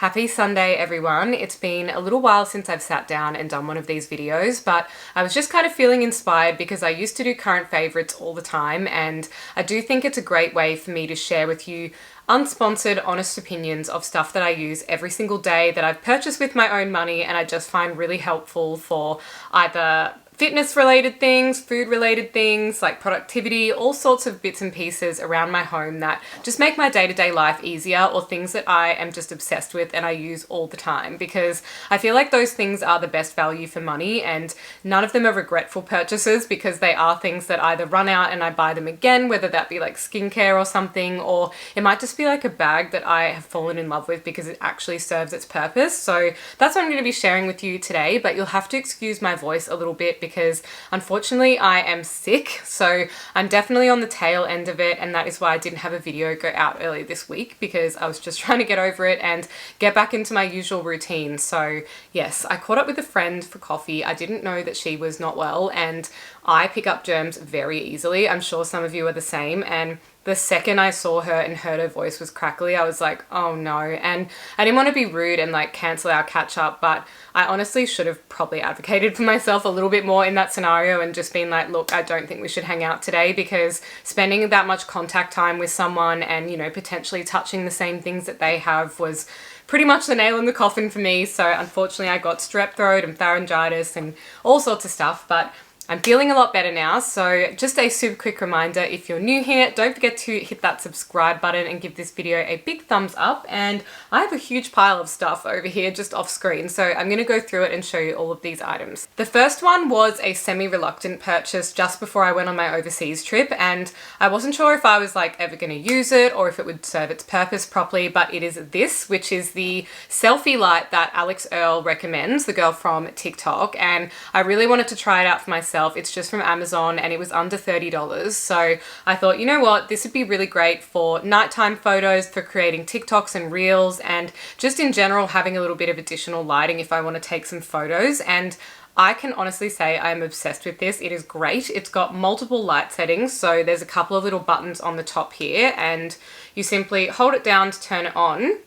Happy Sunday, everyone. It's been a little while since I've sat down and done one of these videos, but I was just kind of feeling inspired because I used to do current favorites all the time, and I do think it's a great way for me to share with you unsponsored, honest opinions of stuff that I use every single day that I've purchased with my own money and I just find really helpful for either fitness related things, food related things, like productivity, all sorts of bits and pieces around my home that just make my day-to-day life easier, or things that I am just obsessed with and I use all the time, because I feel like those things are the best value for money, and none of them are regretful purchases because they are things that either run out and I buy them again, whether that be like skincare or something, or it might just be like a bag that I have fallen in love with because it actually serves its purpose. So that's what I'm going to be sharing with you today, but you'll have to excuse my voice a little bit because unfortunately I am sick, so I'm definitely on the tail end of it, and that is why I didn't have a video go out earlier this week, because I was just trying to get over it and get back into my usual routine. So yes, I caught up with a friend for coffee. I didn't know that she was not well, and I pick up germs very easily. I'm sure some of you are the same, and the second I saw her and heard her voice was crackly, I was like, oh no. And I didn't want to be rude and like cancel our catch up, but I honestly should have probably advocated for myself a little bit more in that scenario and just been like, look, I don't think we should hang out today, because spending that much contact time with someone and, you know, potentially touching the same things that they have was pretty much the nail in the coffin for me. So unfortunately I got strep throat and pharyngitis and all sorts of stuff, but I'm feeling a lot better now. So just a super quick reminder, if you're new here, don't forget to hit that subscribe button and give this video a big thumbs up. And I have a huge pile of stuff over here just off screen, so I'm going to go through it and show you all of these items. The first one was a semi-reluctant purchase just before I went on my overseas trip, and I wasn't sure if I was like ever going to use it or if it would serve its purpose properly, but it is this, which is the Selfie light that Alex Earl recommends, the girl from TikTok, and I really wanted to try it out for myself. It's just from Amazon and it was under $30. So I thought, you know what, this would be really great for nighttime photos, for creating TikToks and reels, and just in general having a little bit of additional lighting if I want to take some photos. And I can honestly say I'm obsessed with this. It is great. It's got multiple light settings. So there's a couple of little buttons on the top here, and you simply hold it down to turn it on,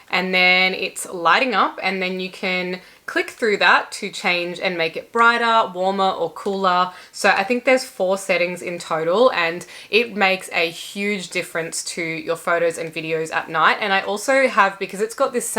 and then it's lighting up, and then you can click through that to change and make it brighter, warmer, or cooler. So I think there's 4 settings in total, and it makes a huge difference to your photos and videos at night. And I also have, because it's got this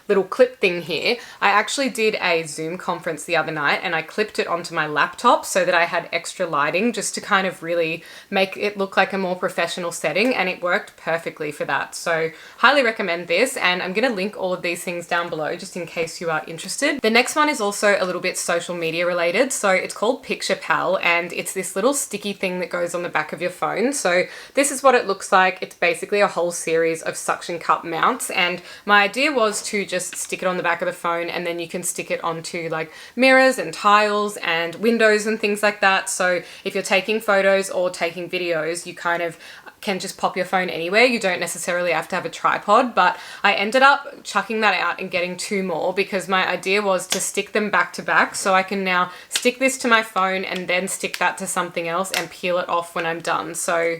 little clip thing here, I actually did a Zoom conference the other night and I clipped it onto my laptop so that I had extra lighting just to kind of really make it look like a more professional setting, and it worked perfectly for that. So highly recommend this, and I'm going to link all of these things down below just in case you are interested. The next one is also a little bit social media related. So it's called PicturePal, and it's this little sticky thing that goes on the back of your phone. So this is what it looks like. It's basically a whole series of suction cup mounts, and my idea was to just stick it on the back of the phone, and then you can stick it onto like mirrors and tiles and windows and things like that. So if you're taking photos or taking videos, you kind of can just pop your phone anywhere. You don't necessarily have to have a tripod, but I ended up chucking that out and getting 2 more because my idea was to stick them back to back. So I can now stick this to my phone and then stick that to something else and peel it off when I'm done. So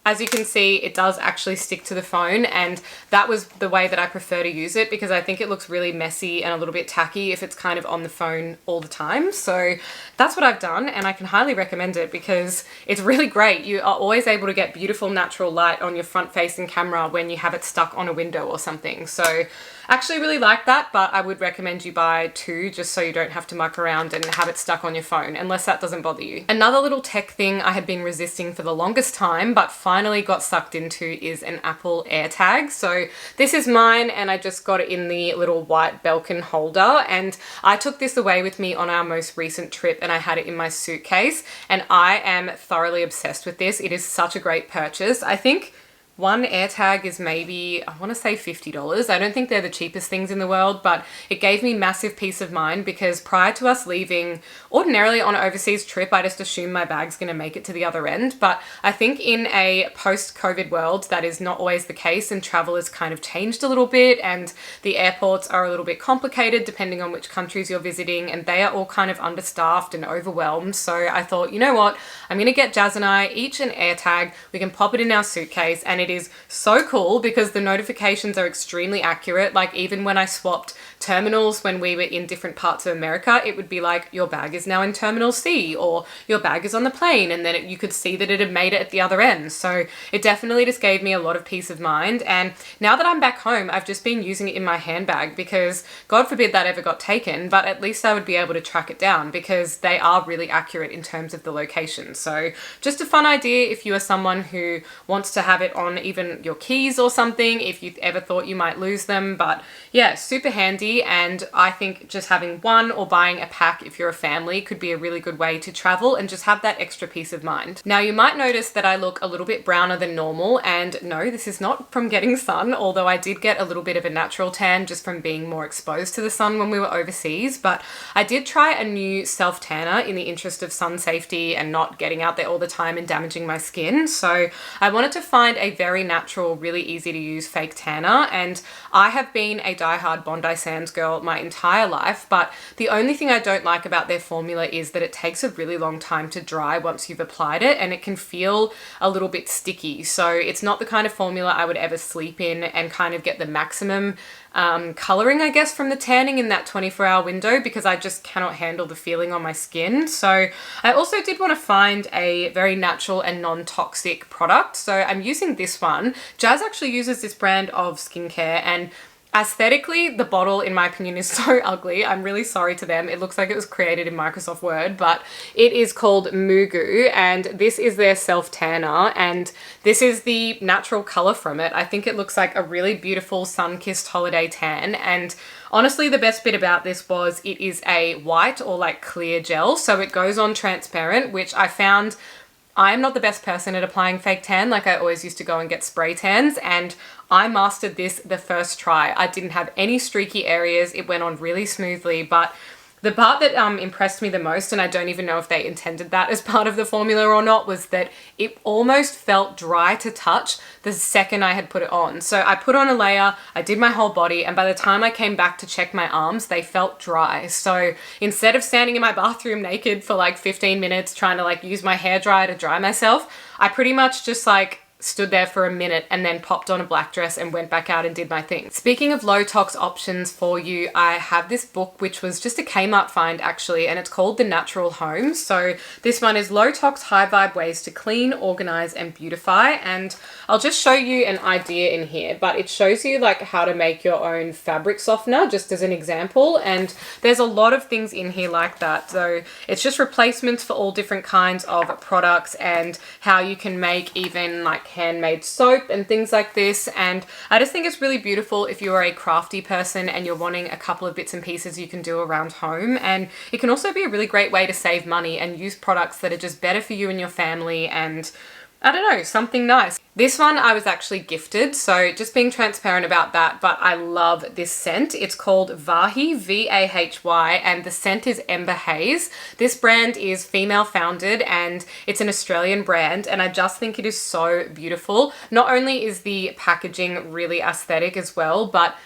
as you can see, it does actually stick to the phone, and that was the way that I prefer to use it because I think it looks really messy and a little bit tacky if it's kind of on the phone all the time. So that's what I've done, and I can highly recommend it because it's really great. You are always able to get beautiful natural light on your front-facing camera when you have it stuck on a window or something. So I actually really like that, but I would recommend you buy 2 just so you don't have to muck around and have it stuck on your phone, unless that doesn't bother you. Another little tech thing I had been resisting for the longest time, but finally got sucked into, is an Apple AirTag. So this is mine, and I just got it in the little white Belkin holder, and I took this away with me on our most recent trip and I had it in my suitcase, and I am thoroughly obsessed with this. It is such a great purchase. I think one AirTag is maybe, I want to say $50. I don't think they're the cheapest things in the world, but it gave me massive peace of mind because prior to us leaving, ordinarily on an overseas trip, I just assume my bag's going to make it to the other end. But I think in a post-COVID world, that is not always the case, and travel has kind of changed a little bit, and the airports are a little bit complicated depending on which countries you're visiting, and they are all kind of understaffed and overwhelmed. So I thought, you know what, I'm going to get Jazz and I each an AirTag. We can pop it in our suitcase, and it it is so cool because the notifications are extremely accurate. Like even when I swapped terminals when we were in different parts of America, it would be like, your bag is now in terminal C, or your bag is on the plane, and then you could see that it had made it at the other end. So it definitely just gave me a lot of peace of mind. And now that I'm back home, I've just been using it in my handbag because God forbid that ever got taken, but at least I would be able to track it down because they are really accurate in terms of the location. So just a fun idea if you are someone who wants to have it on even your keys or something, if you ever thought you might lose them. But yeah, super handy. And I think just having one or buying a pack if you're a family could be a really good way to travel and just have that extra peace of mind. Now you might notice that I look a little bit browner than normal, and no, this is not from getting sun, although I did get a little bit of a natural tan just from being more exposed to the sun when we were overseas. But I did try a new self tanner in the interest of sun safety and not getting out there all the time and damaging my skin. So I wanted to find a very natural, really easy to use fake tanner, and I have been a diehard Bondi Sands girl my entire life, but the only thing I don't like about their formula is that it takes a really long time to dry once you've applied it, and it can feel a little bit sticky. So it's not the kind of formula I would ever sleep in and kind of get the maximum coloring, I guess, from the tanning in that 24-hour window, because I just cannot handle the feeling on my skin. So I also did want to find a very natural and non-toxic product. So I'm using this one. Jazz actually uses this brand of skincare, and aesthetically, the bottle, in my opinion, is so ugly. I'm really sorry to them. It looks like it was created in Microsoft Word, but it is called Mugu, and this is their self tanner, and this is the natural color from it. I think it looks like a really beautiful sun-kissed holiday tan, and honestly, the best bit about this was it is a white or like clear gel, so it goes on transparent, which I found I am not the best person at applying fake tan. Like I always used to go and get spray tans, and I mastered this the first try. I didn't have any streaky areas. It went on really smoothly, but the part that impressed me the most, and I don't even know if they intended that as part of the formula or not, was that it almost felt dry to touch the second I had put it on. So I put on a layer, I did my whole body, and by the time I came back to check my arms, they felt dry. So instead of standing in my bathroom naked for like 15 minutes trying to like use my hairdryer to dry myself, I pretty much just like stood there for a minute and then popped on a black dress and went back out and did my thing. Speaking of low tox options for you, I have this book which was just a Kmart find actually, and it's called The Natural Home. So this one is low tox high vibe ways to clean, organize and beautify, and I'll just show you an idea in here, but it shows you like how to make your own fabric softener just as an example, and there's a lot of things in here like that. So it's just replacements for all different kinds of products and how you can make even like handmade soap and things like this. And I just think it's really beautiful if you're a crafty person and you're wanting a couple of bits and pieces you can do around home. And it can also be a really great way to save money and use products that are just better for you and your family, and I don't know, something nice. This one I was actually gifted, so just being transparent about that, but I love this scent. It's called Vahy, V-A-H-Y, and the scent is Ember Hayes. This brand is female founded and it's an Australian brand, and I just think it is so beautiful. Not only is the packaging really aesthetic as well, but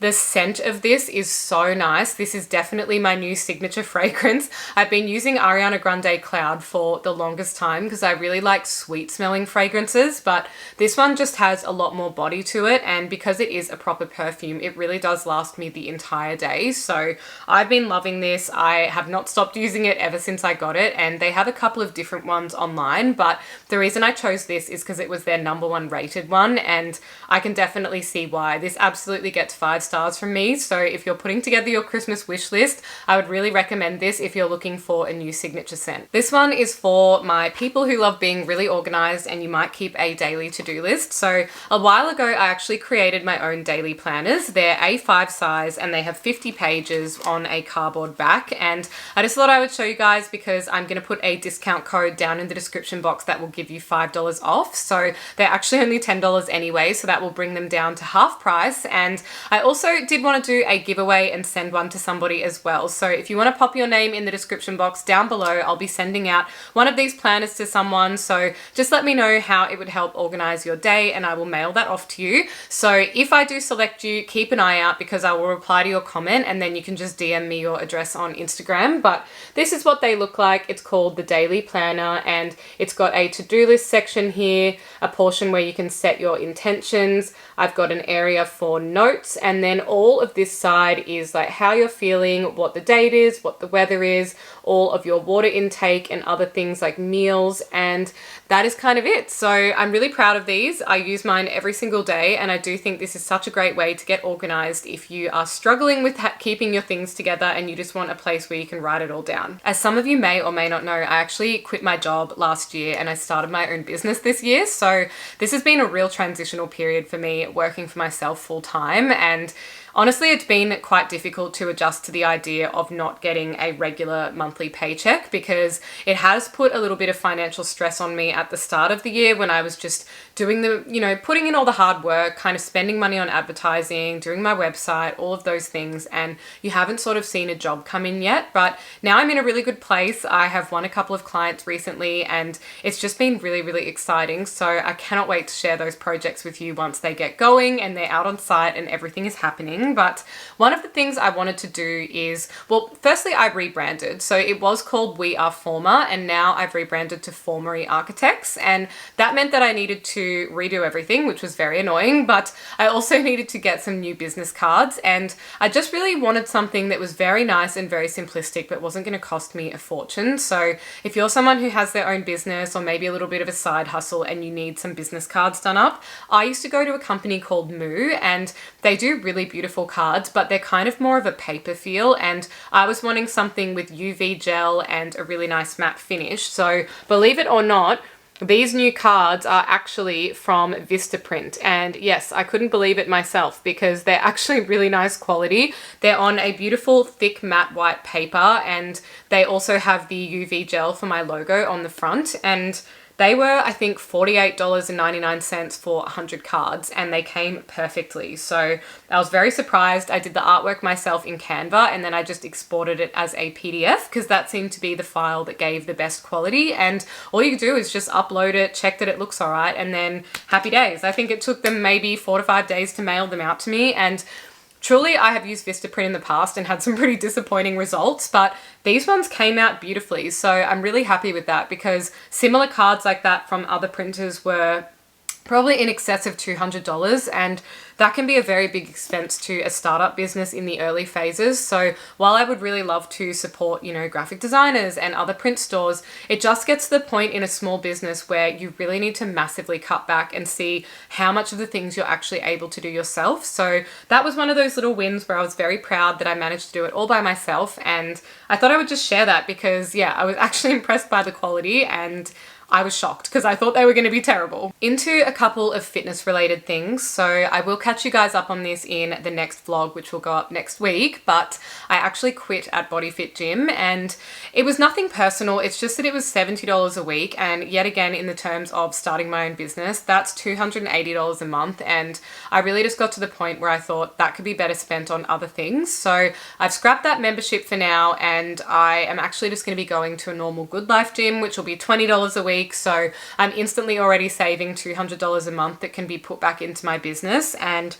the scent of this is so nice. This is definitely my new signature fragrance. I've been using Ariana Grande Cloud for the longest time because I really like sweet smelling fragrances, but this one just has a lot more body to it, and because it is a proper perfume, it really does last me the entire day. So I've been loving this. I have not stopped using it ever since I got it, and they have a couple of different ones online, but the reason I chose this is because it was their #1 rated one, and I can definitely see why. This absolutely gets 5 stars from me. So if you're putting together your Christmas wish list, I would really recommend this if you're looking for a new signature scent. This one is for my people who love being really organized and you might keep a daily to-do list. So a while ago, I actually created my own daily planners. They're A5 size and they have 50 pages on a cardboard back. And I just thought I would show you guys because I'm going to put a discount code down in the description box that will give you $5 off. So they're actually only $10 anyway, so that will bring them down to half price. And I also also did want to do a giveaway and send one to somebody as well. So if you want to pop your name in the description box down below, I'll be sending out one of these planners to someone. So just let me know how it would help organize your day and I will mail that off to you. So if I do select you, keep an eye out because I will reply to your comment and then you can just DM me your address on Instagram. But this is what they look like. It's called the Daily Planner and it's got a to-do list section here, a portion where you can set your intentions. I've got an area for notes and then all of this side is like how you're feeling, what the date is, what the weather is, all of your water intake and other things like meals, and that is kind of it. So I'm really proud of these. I use mine every single day and I do think this is such a great way to get organized if you are struggling with keeping your things together and you just want a place where you can write it all down. As some of you may or may not know, I actually quit my job last year and I started my own business this year. So this has been a real transitional period for me working for myself full time, and honestly, it's been quite difficult to adjust to the idea of not getting a regular monthly paycheck because it has put a little bit of financial stress on me at the start of the year when I was just doing the, putting in all the hard work, kind of spending money on advertising, doing my website, all of those things, and you haven't sort of seen a job come in yet. But now I'm in a really good place. I have won a couple of clients recently and it's just been really, really exciting. So I cannot wait to share those projects with you once they get going and they're out on site and everything is happening. But one of the things I wanted to do is, well, firstly, I rebranded. So it was called We Are Former and now I've rebranded to Formery Architects. And that meant that I needed to redo everything, which was very annoying, but I also needed to get some new business cards. And I just really wanted something that was very nice and very simplistic, but wasn't going to cost me a fortune. So if you're someone who has their own business or maybe a little bit of a side hustle and you need some business cards done up, I used to go to a company called Moo and they do really beautiful cards, but they're kind of more of a paper feel, and I was wanting something with UV gel and a really nice matte finish. So believe it or not, these new cards are actually from Vistaprint, and yes, I couldn't believe it myself because they're actually really nice quality. They're on a beautiful thick matte white paper and they also have the UV gel for my logo on the front, and they were, I think, $48.99 for 100 cards and they came perfectly. So I was very surprised. I did the artwork myself in Canva and then I just exported it as a PDF because that seemed to be the file that gave the best quality. And all you do is just upload it, check that it looks all right, and then happy days. I think it took them maybe 4 to 5 days to mail them out to me, and truly, I have used Vistaprint in the past and had some pretty disappointing results, but these ones came out beautifully. So I'm really happy with that because similar cards like that from other printers were probably in excess of $200, and that can be a very big expense to a startup business in the early phases. So while I would really love to support, graphic designers and other print stores, it just gets to the point in a small business where you really need to massively cut back and see how much of the things you're actually able to do yourself. So that was one of those little wins where I was very proud that I managed to do it all by myself, and I thought I would just share that because I was actually impressed by the quality and I was shocked because I thought they were going to be terrible. Into a couple of fitness related things. So I will catch you guys up on this in the next vlog, which will go up next week, but I actually quit at Body Fit Gym and it was nothing personal. It's just that it was $70 a week. And yet again, in the terms of starting my own business, that's $280 a month. And I really just got to the point where I thought that could be better spent on other things. So I've scrapped that membership for now. And I am actually just going to be going to a normal Good Life gym, which will be $20 a week. So I'm instantly already saving $200 a month that can be put back into my business. And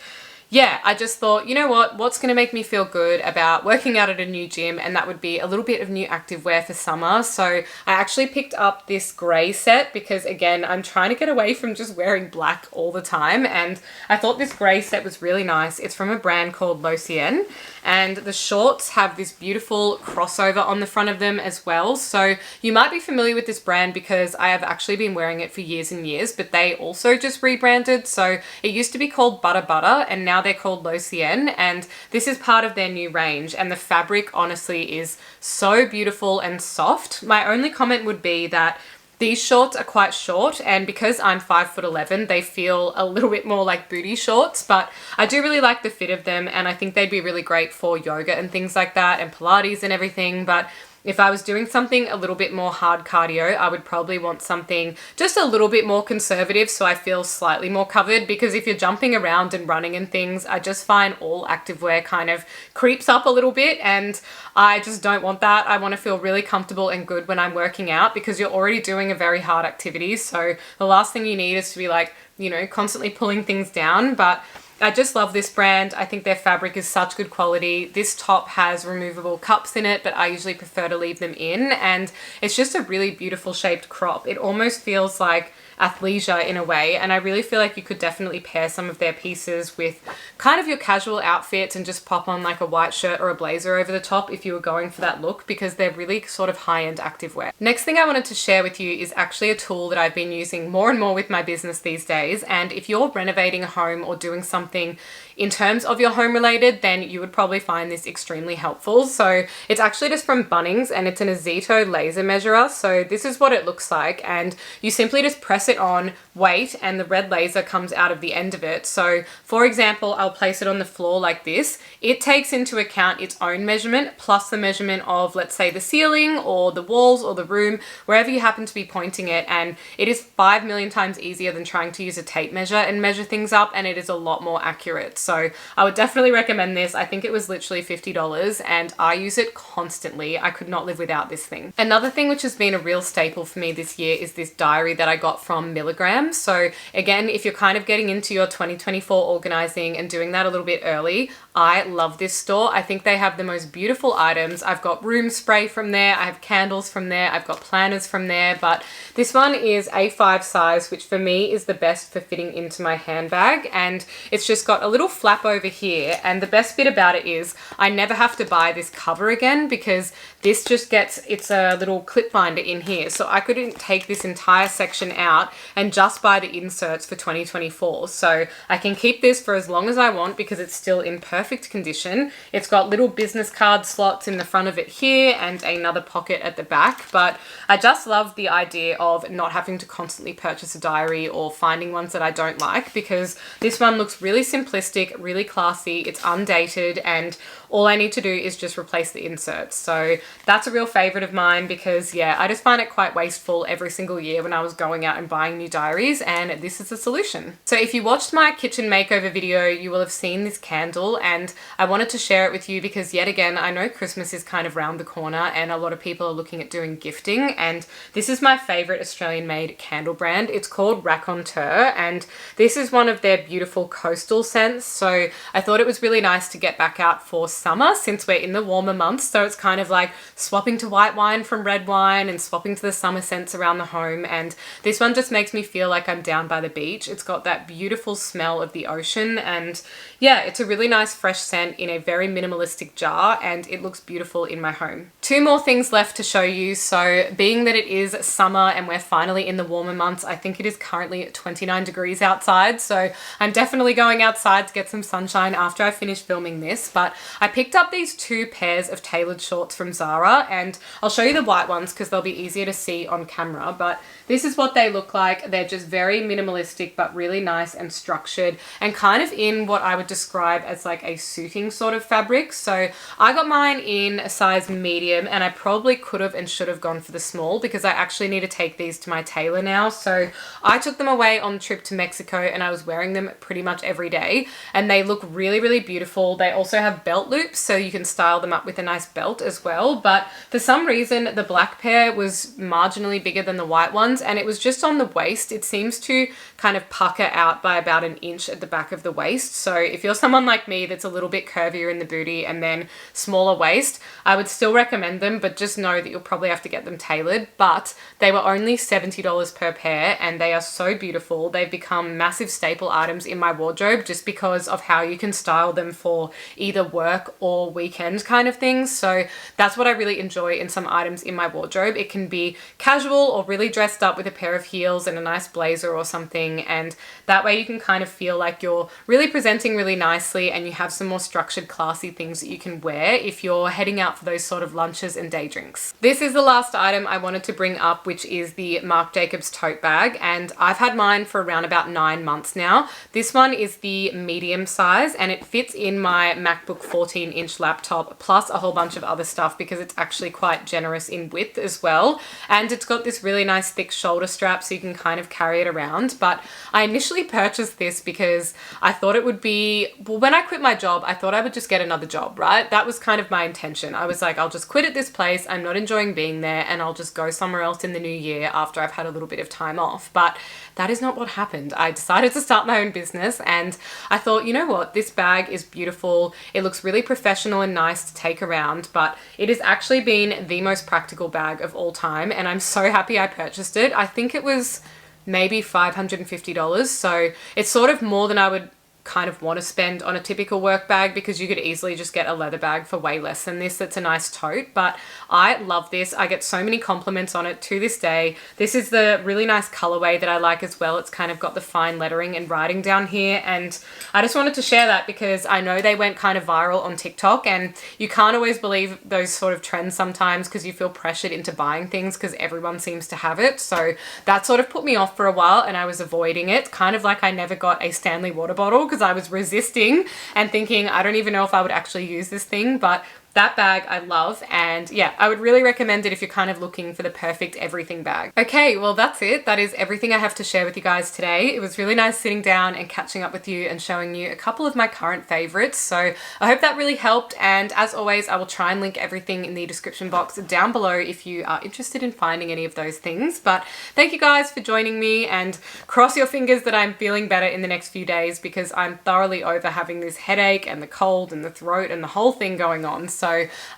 I just thought, you know what's going to make me feel good about working out at a new gym, and that would be a little bit of new activewear for summer. So I actually picked up this gray set because, again, I'm trying to get away from just wearing black all the time, and I thought this gray set was really nice. It's from a brand called Losien, and the shorts have this beautiful crossover on the front of them as well. So you might be familiar with this brand because I have actually been wearing it for years and years, but they also just rebranded. So it used to be called Butter Butter, and now they're called Losien, and this is part of their new range, and the fabric honestly is so beautiful and soft. My only comment would be that these shorts are quite short, and because I'm 5'11", they feel a little bit more like booty shorts, but I do really like the fit of them, and I think they'd be really great for yoga and things like that, and Pilates and everything. But if I was doing something a little bit more hard cardio, I would probably want something just a little bit more conservative so I feel slightly more covered, because if you're jumping around and running and things, I just find all activewear kind of creeps up a little bit, and I just don't want that. I want to feel really comfortable and good when I'm working out, because you're already doing a very hard activity. So the last thing you need is to be like, you know, constantly pulling things down. But I just love this brand. I think their fabric is such good quality. This top has removable cups in it, but I usually prefer to leave them in. And it's just a really beautiful shaped crop. It almost feels like athleisure in a way, and I really feel like you could definitely pair some of their pieces with kind of your casual outfits and just pop on like a white shirt or a blazer over the top if you were going for that look, because they're really sort of high-end activewear. Next thing I wanted to share with you is actually a tool that I've been using more and more with my business these days, and if you're renovating a home or doing something in terms of your home related, then you would probably find this extremely helpful. So it's actually just from Bunnings, and it's an Azito laser measurer. So this is what it looks like, and you simply just press it on, wait, and the red laser comes out of the end of it. So for example, I'll place it on the floor like this. It takes into account its own measurement plus the measurement of, let's say, the ceiling or the walls or the room, wherever you happen to be pointing it, and it is 5 million times easier than trying to use a tape measure and measure things up, and it is a lot more accurate. So I would definitely recommend this. I think it was literally $50 and I use it constantly. I could not live without this thing. Another thing which has been a real staple for me this year is this diary that I got from Milligram. So again, if you're kind of getting into your 2024 organizing and doing that a little bit early, I love this store. I think they have the most beautiful items. I've got room spray from there, I have candles from there, I've got planners from there, but this one is A5 size, which for me is the best for fitting into my handbag, and it's just got a little flap over here, and the best bit about it is I never have to buy this cover again, because this just gets, it's a little clip binder in here, so I could take this entire section out and just buy the inserts for 2024. So I can keep this for as long as I want because it's still in perfect condition. It's got little business card slots in the front of it here and another pocket at the back, but I just love the idea of not having to constantly purchase a diary or finding ones that I don't like, because this one looks really simplistic, really classy, it's undated, and all I need to do is just replace the inserts. So that's a real favorite of mine, because yeah, I just find it quite wasteful every single year when I was going out and buying new diaries, and this is a solution. So if you watched my kitchen makeover video, you will have seen this candle, and I wanted to share it with you because yet again, I know Christmas is kind of round the corner and a lot of people are looking at doing gifting, and this is my favorite Australian made candle brand. It's called Raconteur, and this is one of their beautiful coastal scents. So I thought it was really nice to get back out for summer since we're in the warmer months. So it's kind of like swapping to white wine from red wine and swapping to the summer scents around the home. And this one just makes me feel like I'm down by the beach. It's got that beautiful smell of the ocean, and yeah, it's a really nice fresh scent in a very minimalistic jar, and it looks beautiful in my home. Two more things left to show you. So being that it is summer and we're finally in the warmer months, I think it is currently 29 degrees outside. So I'm definitely going outside to get some sunshine after I finish filming this. But I picked up these two pairs of tailored shorts from Zara, and I'll show you the white ones because they'll be easier to see on camera. But this is what they look like. They're just very minimalistic, but really nice and structured, and kind of in what I would describe as like a suiting sort of fabric. So I got mine in a size medium, and I probably could have and should have gone for the small because I actually need to take these to my tailor now. So I took them away on the trip to Mexico and I was wearing them pretty much every day, and they look really, really beautiful. They also have belt loops, so you can style them up with a nice belt as well. But for some reason, the black pair was marginally bigger than the white ones, and it was just on the waist. It seems to kind of pucker out by about an inch at the back of the waist. So if you're someone like me that's a little bit curvier in the booty and then smaller waist, I would still recommend them, but just know that you'll probably have to get them tailored. But they were only $70 per pair, and they are so beautiful. They've become massive staple items in my wardrobe just because of how you can style them for either work or weekend kind of things. So that's what I really enjoy in some items in my wardrobe. It can be casual or really dressed up with a pair of heels and a nice blazer or something, and that way you can kind of feel like you're really presenting really nicely, and you have some more structured, classy things that you can wear if you're heading out for those sort of lunch lunches and day drinks. This is the last item I wanted to bring up, which is the Marc Jacobs tote bag, and I've had mine for around about 9 months now. This one is the medium size and it fits in my MacBook 14-inch laptop plus a whole bunch of other stuff because it's actually quite generous in width as well. And it's got this really nice thick shoulder strap so you can kind of carry it around. But I initially purchased this because I thought it would be, well, when I quit my job, I thought I would just get another job, right? That was kind of my intention. I was like, I'll just quit at this place. I'm not enjoying being there and I'll just go somewhere else in the new year after I've had a little bit of time off. But that is not what happened. I decided to start my own business and I thought, you know what, this bag is beautiful. It looks really professional and nice to take around, but it has actually been the most practical bag of all time and I'm so happy I purchased it. I think it was maybe $550, so it's sort of more than I would kind of want to spend on a typical work bag because you could easily just get a leather bag for way less than this. It's a nice tote, but I love this. I get so many compliments on it to this day. This is the really nice colorway that I like as well. It's kind of got the fine lettering and writing down here, and I just wanted to share that because I know they went kind of viral on TikTok and you can't always believe those sort of trends sometimes because you feel pressured into buying things because everyone seems to have it. So that sort of put me off for a while and I was avoiding it, kind of like I never got a Stanley water bottle because I was resisting and thinking, I don't even know if I would actually use this thing, but that bag I love, and yeah, I would really recommend it if you're kind of looking for the perfect everything bag. Okay, well that's it. That is everything I have to share with you guys today. It was really nice sitting down and catching up with you and showing you a couple of my current favorites. So I hope that really helped, and as always, I will try and link everything in the description box down below if you are interested in finding any of those things. But thank you guys for joining me, and cross your fingers that I'm feeling better in the next few days because I'm thoroughly over having this headache and the cold and the throat and the whole thing going on. So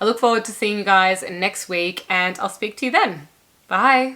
I look forward to seeing you guys next week and I'll speak to you then. Bye.